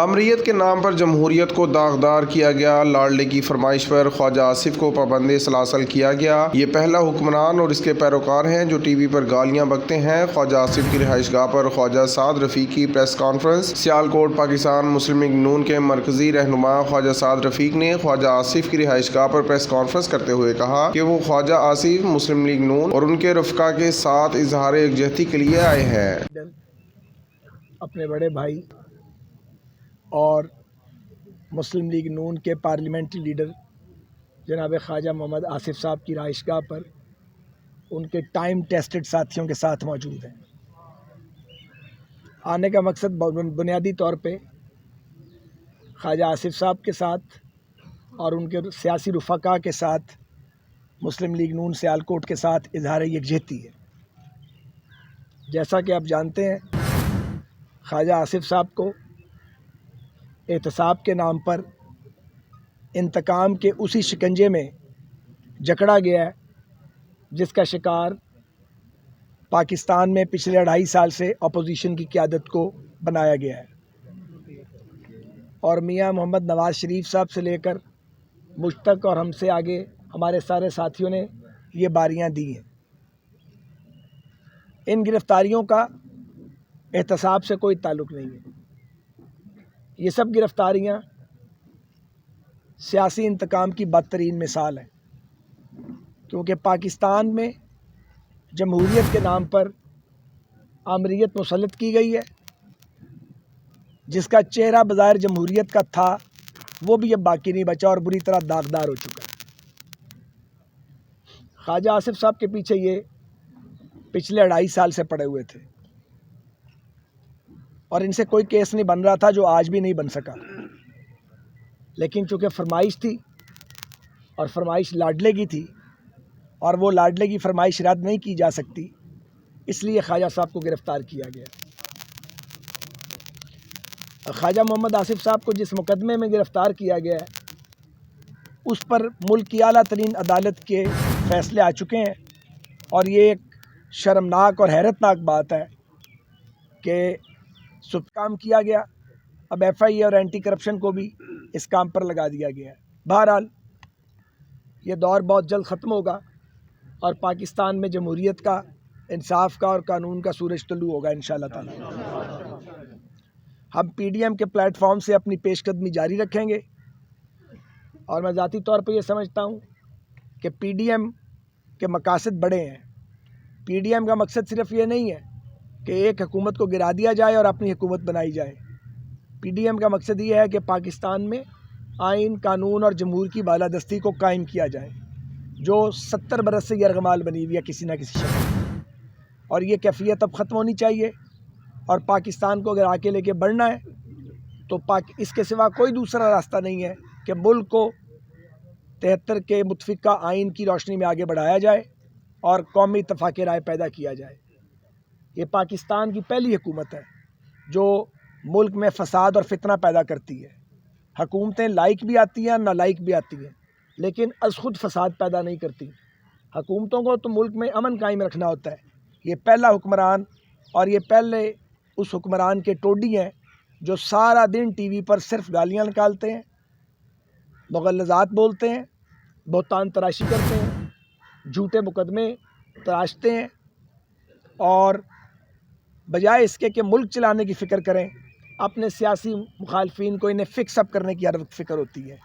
آمریت کے نام پر جمہوریت کو داغدار کیا گیا، لاڈلے کی فرمائش پر خواجہ آصف کو پابند سلاسل کیا گیا۔ یہ پہلا حکمران اور اس کے پیروکار ہیں جو ٹی وی پر گالیاں بکتے ہیں۔ خواجہ آصف کی رہائش گاہ پر خواجہ سعد رفیق کی پریس کانفرنس۔ سیالکوٹ، پاکستان مسلم لیگ نون کے مرکزی رہنما خواجہ سعد رفیق نے خواجہ آصف کی رہائش گاہ پر پریس کانفرنس کرتے ہوئے کہا کہ وہ خواجہ آصف مسلم لیگ نون اور ان کے رفقا کے ساتھ اظہار یکجہتی کے لیے آئے ہیں۔ اپنے بڑے بھائی اور مسلم لیگ نون کے پارلیمنٹری لیڈر جناب خواجہ محمد آصف صاحب کی رہائش گاہ پر ان کے ٹائم ٹیسٹڈ ساتھیوں کے ساتھ موجود ہیں۔ آنے کا مقصد بنیادی طور پہ خواجہ آصف صاحب کے ساتھ اور ان کے سیاسی رفقا کے ساتھ مسلم لیگ نون سیالکوٹ کے ساتھ اظہار یکجہتی ہے۔ جیسا کہ آپ جانتے ہیں، خواجہ آصف صاحب کو احتساب کے نام پر انتقام کے اسی شکنجے میں جکڑا گیا ہے جس کا شکار پاکستان میں پچھلے 2.5 سال سے اپوزیشن کی قیادت کو بنایا گیا ہے، اور میاں محمد نواز شریف صاحب سے لے کر مجھ تک اور ہم سے آگے ہمارے سارے ساتھیوں نے یہ باریاں دی ہیں۔ ان گرفتاریوں کا احتساب سے کوئی تعلق نہیں ہے۔ یہ سب گرفتاریاں سیاسی انتقام کی بدترین مثال ہے، کیونکہ پاکستان میں جمہوریت کے نام پر آمریت مسلط کی گئی ہے، جس کا چہرہ بظاہر جمہوریت کا تھا وہ بھی اب باقی نہیں بچا اور بری طرح داغدار ہو چکا ہے۔ خواجہ آصف صاحب کے پیچھے یہ پچھلے 2.5 سال سے پڑے ہوئے تھے اور ان سے کوئی کیس نہیں بن رہا تھا، جو آج بھی نہیں بن سکا، لیکن چونکہ فرمائش تھی اور فرمائش لاڈلے کی تھی اور وہ لاڈلے کی فرمائش رد نہیں کی جا سکتی، اس لیے خواجہ صاحب کو گرفتار کیا گیا۔ خواجہ محمد آصف صاحب کو جس مقدمے میں گرفتار کیا گیا ہے اس پر ملک کی اعلیٰ ترین عدالت کے فیصلے آ چکے ہیں، اور یہ ایک شرمناک اور حیرت ناک بات ہے کہ کام کیا گیا، اب ایف آئی اے اور اینٹی کرپشن کو بھی اس کام پر لگا دیا گیا ہے۔ بہرحال یہ دور بہت جلد ختم ہوگا اور پاکستان میں جمہوریت کا، انصاف کا اور قانون کا سورج طلوع ہوگا انشاءاللہ تعالی۔ ہم پی ڈی ایم کے پلیٹ فارم سے اپنی پیش قدمی جاری رکھیں گے، اور میں ذاتی طور پہ یہ سمجھتا ہوں کہ پی ڈی ایم کے مقاصد بڑے ہیں۔ پی ڈی ایم کا مقصد صرف یہ نہیں ہے کہ ایک حکومت کو گرا دیا جائے اور اپنی حکومت بنائی جائے۔ پی ڈی ایم کا مقصد یہ ہے کہ پاکستان میں آئین، قانون اور جمہور کی بالادستی کو قائم کیا جائے، جو 70 برس سے یرغمال بنی ہوئی ہے کسی نہ کسی شکل میں، اور یہ کیفیت اب ختم ہونی چاہیے۔ اور پاکستان کو اگر آگے لے کے بڑھنا ہے تو اس کے سوا کوئی دوسرا راستہ نہیں ہے کہ ملک کو 73 کے متفقہ آئین کی روشنی میں آگے بڑھایا جائے اور قومی اتفاق رائے پیدا کیا جائے۔ یہ پاکستان کی پہلی حکومت ہے جو ملک میں فساد اور فتنہ پیدا کرتی ہے۔ حکومتیں لائق بھی آتی ہیں، نالائق بھی آتی ہیں، لیکن از خود فساد پیدا نہیں کرتی۔ حکومتوں کو تو ملک میں امن قائم رکھنا ہوتا ہے۔ یہ پہلا حکمران اور یہ پہلے اس حکمران کے ٹوڈی ہیں جو سارا دن ٹی وی پر صرف گالیاں نکالتے ہیں، مغلظات بولتے ہیں، بہتان تراشی کرتے ہیں، جھوٹے مقدمے تراشتے ہیں، اور بجائے اس کے کہ ملک چلانے کی فکر کریں، اپنے سیاسی مخالفین کو انہیں فکس اپ کرنے کی ہر وقت فکر ہوتی ہے۔